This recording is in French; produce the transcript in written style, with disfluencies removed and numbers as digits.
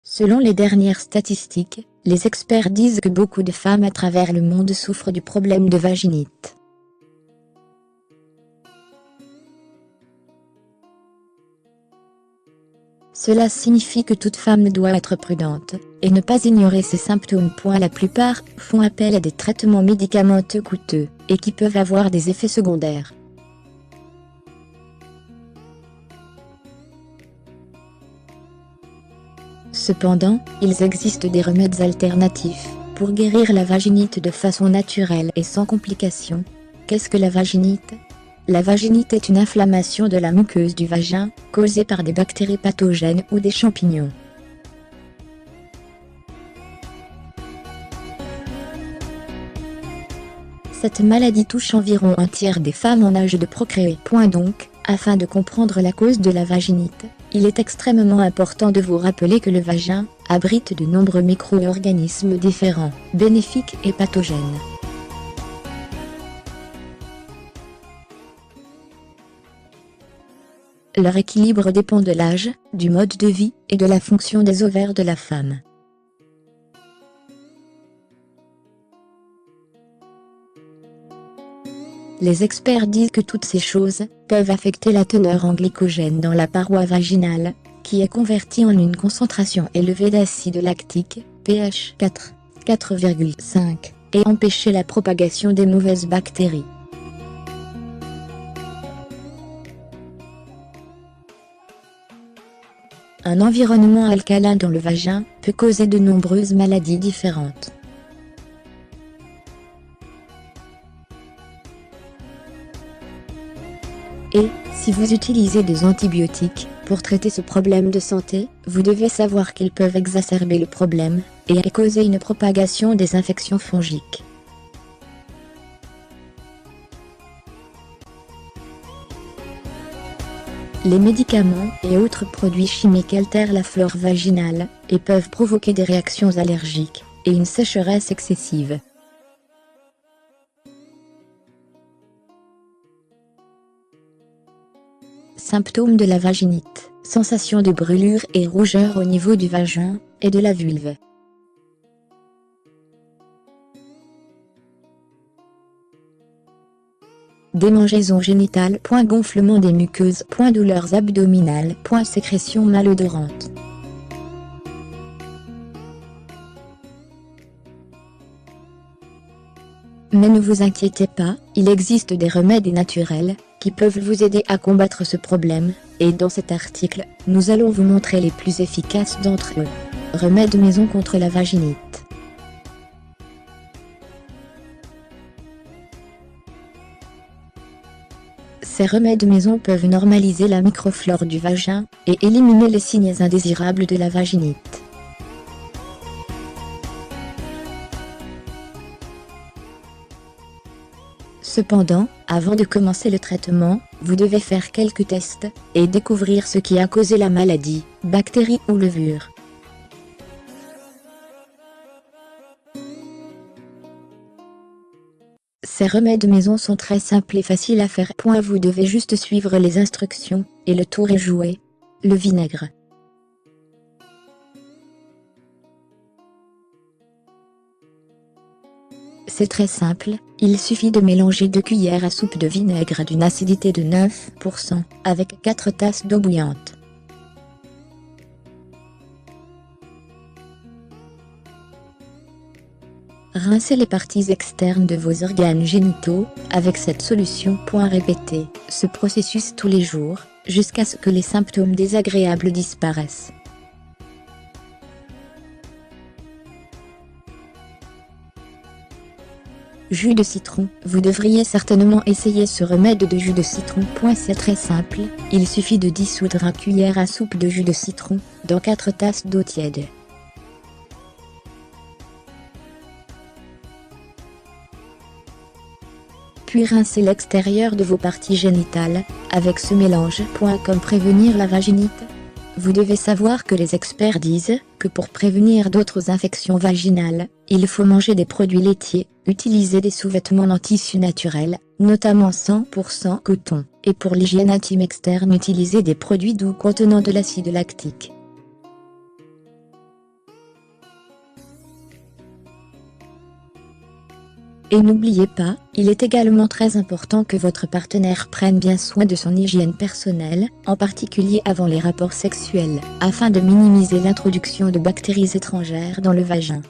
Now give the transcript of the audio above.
Selon les dernières statistiques, les experts disent que beaucoup de femmes à travers le monde souffrent du problème de vaginite. Cela signifie que toute femme doit être prudente et ne pas ignorer ces symptômes. La plupart font appel à des traitements médicamenteux coûteux et qui peuvent avoir des effets secondaires. Cependant, il existe des remèdes alternatifs pour guérir la vaginite de façon naturelle et sans complications. Qu'est-ce que la vaginite ? La vaginite est une inflammation de la muqueuse du vagin, causée par des bactéries pathogènes ou des champignons. Cette maladie touche environ un tiers des femmes en âge de procréer. Donc, afin de comprendre la cause de la vaginite, il est extrêmement important de vous rappeler que le vagin abrite de nombreux micro-organismes différents, bénéfiques et pathogènes. Leur équilibre dépend de l'âge, du mode de vie et de la fonction des ovaires de la femme. Les experts disent que toutes ces choses peuvent affecter la teneur en glycogène dans la paroi vaginale, qui est convertie en une concentration élevée d'acide lactique, pH 4, 4,5, et empêcher la propagation des mauvaises bactéries. Un environnement alcalin dans le vagin peut causer de nombreuses maladies différentes. Et, si vous utilisez des antibiotiques pour traiter ce problème de santé, vous devez savoir qu'ils peuvent exacerber le problème et causer une propagation des infections fongiques. Les médicaments et autres produits chimiques altèrent la flore vaginale et peuvent provoquer des réactions allergiques et une sécheresse excessive. Symptômes de la vaginite: sensation de brûlure et rougeur au niveau du vagin et de la vulve. Démangeaisons génitales. Gonflement des muqueuses. Douleurs abdominales. Sécrétion malodorante. Mais ne vous inquiétez pas, il existe des remèdes naturels qui peuvent vous aider à combattre ce problème, et dans cet article, nous allons vous montrer les plus efficaces d'entre eux. Remèdes maison contre la vaginite. Ces remèdes maison peuvent normaliser la microflore du vagin et éliminer les signes indésirables de la vaginite. Cependant, avant de commencer le traitement, vous devez faire quelques tests et découvrir ce qui a causé la maladie, bactéries ou levures. Ces remèdes maison sont très simples et faciles à faire. Vous devez juste suivre les instructions, et le tour est joué. Le vinaigre. C'est très simple, il suffit de mélanger 2 cuillères à soupe de vinaigre d'une acidité de 9% avec 4 tasses d'eau bouillante. Rincez les parties externes de vos organes génitaux avec cette solution. Répétez ce processus tous les jours, jusqu'à ce que les symptômes désagréables disparaissent. Jus de citron. Vous devriez certainement essayer ce remède de jus de citron. C'est très simple, il suffit de dissoudre 1 cuillère à soupe de jus de citron dans 4 tasses d'eau tiède. Puis rincez l'extérieur de vos parties génitales avec ce mélange. Comme prévenir la vaginite? Vous devez savoir que les experts disent que pour prévenir d'autres infections vaginales, il faut manger des produits laitiers, utiliser des sous-vêtements en tissu naturel, notamment 100% coton, et pour l'hygiène intime externe utiliser des produits doux contenant de l'acide lactique. Et n'oubliez pas, il est également très important que votre partenaire prenne bien soin de son hygiène personnelle, en particulier avant les rapports sexuels, afin de minimiser l'introduction de bactéries étrangères dans le vagin.